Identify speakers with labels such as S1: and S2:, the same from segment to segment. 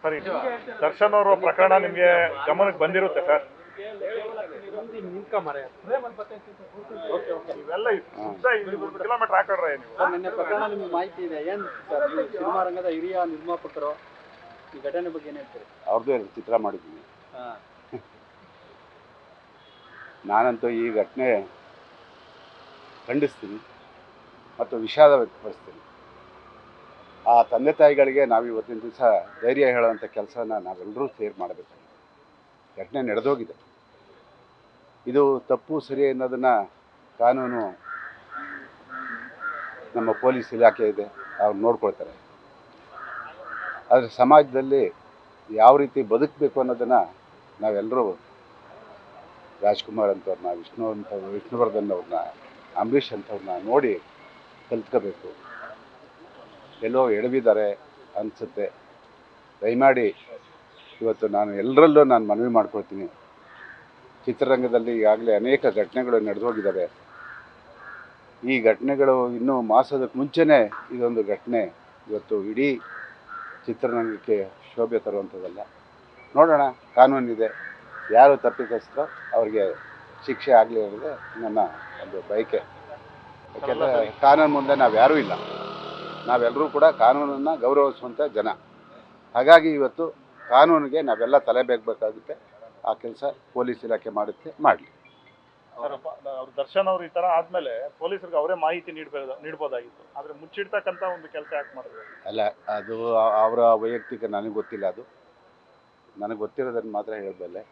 S1: ಸರಿ, ದರ್ಶನ್ ಅವರ ಪ್ರಕರಣ ನಿಮಗೆ ಗಮನಕ್ಕೆ ಬಂದಿರುತ್ತೆ ಸರ್? ಇವೆಲ್ಲ ಕಿಲೋಮೀಟರ್ ಹಾಕೊಂಡ್ರೆ ನೀವು
S2: ನಿನ್ನೆ ಪ್ರಕರಣ ನಿಮ್ಗೆ ಮಾಹಿತಿ ಇದೆ ಏನು ಸರ್? ನೀವು ಸಿನಿಮಾ ರಂಗದ ಹಿರಿಯ ನಿರ್ಮಾಪಕರು, ಈ ಘಟನೆ ಬಗ್ಗೆ ಏನು ಹೇಳ್ತೀರಿ?
S3: ಅವ್ರದ್ದು ಚಿತ್ರ ಮಾಡಿದ್ದೀನಿ. ನಾನಂತೂ ಈ ಘಟನೆ ಖಂಡಿಸ್ತೀನಿ ಮತ್ತು ವಿಷಾದ ವ್ಯಕ್ತಪಡಿಸ್ತೀನಿ. ಆ ತಂದೆ ತಾಯಿಗಳಿಗೆ ನಾವು ಇವತ್ತಿನ ದಿವಸ ಧೈರ್ಯ ಹೇಳುವಂಥ ಕೆಲಸನ ನಾವೆಲ್ಲರೂ ಸೇರಿ ಮಾಡಬೇಕು. ಘಟನೆ ನಡೆದೋಗಿದೆ, ಇದು ತಪ್ಪು ಸರಿ ಅನ್ನೋದನ್ನು ಕಾನೂನು ನಮ್ಮ ಪೊಲೀಸ್ ಇಲಾಖೆ ಇದೆ, ಅವ್ರು ನೋಡ್ಕೊಳ್ತಾರೆ. ಆದರೆ ಸಮಾಜದಲ್ಲಿ ಯಾವ ರೀತಿ ಬದುಕಬೇಕು ಅನ್ನೋದನ್ನು ನಾವೆಲ್ಲರೂ ರಾಜ್ಕುಮಾರ್ ಅಂಥವ್ರನ್ನ, ವಿಷ್ಣುವರ್ಧನ್ ಅವ್ರನ್ನ, ಅಂಬರೀಷ್ ಅಂಥವ್ರನ್ನ ನೋಡಿ ಕಲ್ತ್ಕೋಬೇಕು. ಎಲ್ಲೋ ಎಡವಿದ್ದಾರೆ ಅನಿಸುತ್ತೆ. ದಯಮಾಡಿ ಇವತ್ತು ನಾನು ಎಲ್ಲರಲ್ಲೂ ಮನವಿ ಮಾಡ್ಕೊಳ್ತೀನಿ, ಚಿತ್ರರಂಗದಲ್ಲಿ ಈಗಾಗಲೇ ಅನೇಕ ಘಟನೆಗಳು ನಡೆದೋಗಿದ್ದಾವೆ. ಈ ಘಟನೆಗಳು ಇನ್ನೂ ಮಾಸದಕ್ಕೆ ಮುಂಚೆನೇ ಇದೊಂದು ಘಟನೆ ಇವತ್ತು ಇಡೀ ಚಿತ್ರರಂಗಕ್ಕೆ ಶೋಭೆ ತರುವಂಥದ್ದಲ್ಲ. ನೋಡೋಣ, ಕಾನೂನಿದೆ, ಯಾರು ತಪ್ಪಿತಸ್ಥರೋ ಅವ್ರಿಗೆ ಶಿಕ್ಷೆ ಆಗಲಿ ಅನ್ನೋದೇ ನನ್ನ ಒಂದು ಬಯಕೆ. ಯಾಕೆಂದರೆ ಕಾನೂನು ಮುಂದೆ ನಾವು ಯಾರೂ ಇಲ್ಲ, ನಾವೆಲ್ಲರೂ ಕೂಡ ಕಾನೂನನ್ನು ಗೌರವಿಸುವಂಥ ಜನ. ಹಾಗಾಗಿ ಇವತ್ತು ಕಾನೂನಿಗೆ ನಾವೆಲ್ಲ ತಲೆ ಬೇಕಬೇಕಾಗುತ್ತೆ. ಆ ಕೆಲಸ ಪೊಲೀಸ್ ಇಲಾಖೆ ಮಾಡುತ್ತೆ, ಮಾಡಲಿ.
S1: ದರ್ಶನ್ ಅವರು ಈ ಥರ ಆದಮೇಲೆ ಪೊಲೀಸರಿಗೆ ಅವರೇ ಮಾಹಿತಿ ನೀಡ್ಬೋದಾಗಿತ್ತು, ಆದರೆ ಮುಚ್ಚಿಡ್ತಕ್ಕಂಥ ಒಂದು ಕೆಲಸ ಯಾಕೆ ಮಾಡಿದ್ರು?
S3: ಅಲ್ಲ, ಅದು ಅವರ ವೈಯಕ್ತಿಕ, ನನಗೆ ಗೊತ್ತಿಲ್ಲ. ಅದು ನನಗೆ ಗೊತ್ತಿರೋದನ್ನು ಮಾತ್ರ ಹೇಳಬಲ್ಲೆ.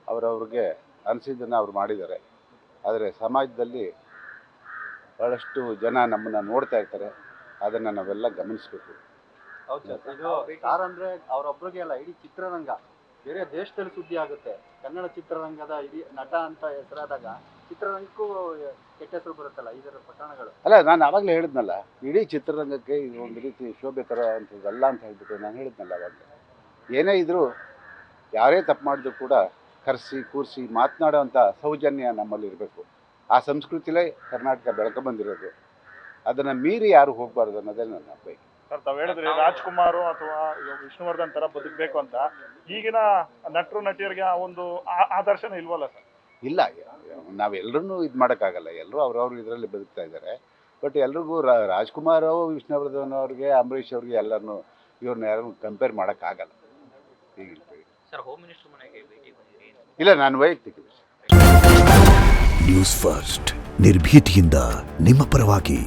S3: ಅವ್ರಿಗೆ ಅನಿಸಿದ್ದನ್ನು ಅವ್ರು ಮಾಡಿದ್ದಾರೆ. ಆದರೆ ಸಮಾಜದಲ್ಲಿ ಭಾಳಷ್ಟು ಜನ ನಮ್ಮನ್ನು ನೋಡ್ತಾ ಇರ್ತಾರೆ, ಅದನ್ನು ನಾವೆಲ್ಲ ಗಮನಿಸಬೇಕು.
S2: ಹೌದು ಸರ್, ಇದು ಸ್ಟಾರ್ ಅಂದರೆ ಅವರೊಬ್ಬರಿಗೆ ಅಲ್ಲ, ಇಡೀ ಚಿತ್ರರಂಗ ಬೇರೆ ದೇಶದಲ್ಲಿ ಸುದ್ದಿ ಆಗುತ್ತೆ. ಕನ್ನಡ ಚಿತ್ರರಂಗದ ಇಡೀ ನಟ ಅಂತ ಹೆಸರಾದಾಗ ಚಿತ್ರರಂಗಕ್ಕೂ ಕೆಟ್ಟ ಹೆಸರು ಬರುತ್ತಲ್ಲ ಇದರ ಪ್ರಕರಣಗಳು.
S3: ಅಲ್ಲ, ನಾನು ಆವಾಗಲೇ ಹೇಳಿದ್ನಲ್ಲ, ಇಡೀ ಚಿತ್ರರಂಗಕ್ಕೆ ಇದು ಒಂದು ರೀತಿ ಶೋಭೆ ತರೋವಂಥದ್ದಲ್ಲ ಅಂತ ಹೇಳ್ಬಿಟ್ಟು ನಾನು ಹೇಳಿದ್ನಲ್ಲ ಅವಾಗಲೇ. ಏನೇ ಇದ್ದರೂ ಯಾರೇ ತಪ್ಪು ಮಾಡಿದ್ರು ಕೂಡ ಕರೆಸಿ ಕೂರಿಸಿ ಮಾತನಾಡೋವಂಥ ಸೌಜನ್ಯ ನಮ್ಮಲ್ಲಿ ಇರಬೇಕು. ಆ ಸಂಸ್ಕೃತಿಲೇ ಕರ್ನಾಟಕ ಬೆಳ್ಕೊಂಬಂದಿರೋದು. ಅದನ್ನು ಮೀರಿ ಯಾರು ಹೋಗಬಾರ್ದು ಅನ್ನೋದೇ ನನ್ನ ಬಯಕೆ.
S1: ಸರ್, ತಾವು ಹೇಳಿದ್ರಿ ರಾಜ್ಕುಮಾರ್ ಅಥವಾ ವಿಷ್ಣುವರ್ಧನ್ ಥರ ಬದುಕಬೇಕು ಅಂತ. ಈಗಿನ ನಟರು ನಟಿಯರಿಗೆ ಆ ಒಂದು ಆದರ್ಶನ ಇಲ್ವಲ್ಲ ಸರ್?
S3: ಇಲ್ಲ, ನಾವೆಲ್ಲರೂ ಇದು ಮಾಡೋಕ್ಕಾಗಲ್ಲ. ಎಲ್ಲರೂ ಅವ್ರವ್ರು ಇದರಲ್ಲಿ ಬದುಕ್ತಾ ಇದ್ದಾರೆ. ಬಟ್ ಎಲ್ರಿಗೂ ರಾಜ್ಕುಮಾರ್, ವಿಷ್ಣುವರ್ಧನ್ ಅವ್ರಿಗೆ, ಅಂಬರೀಷ್ ಅವ್ರಿಗೆ ಎಲ್ಲರನ್ನೂ ಇವ್ರನ್ನ ಯಾರು ಕಂಪೇರ್ ಮಾಡೋಕ್ಕಾಗಲ್ಲ. ಈಗ ಇಲ್ಲ, ನಾನು ವೈಯಕ್ತಿಕ
S4: ನ್ಯೂಸ್ ಫಸ್ಟ್ ನಿರ್ಭೀತಿಯಿಂದ ನಿಮ್ಮ ಪರವಾಗಿ.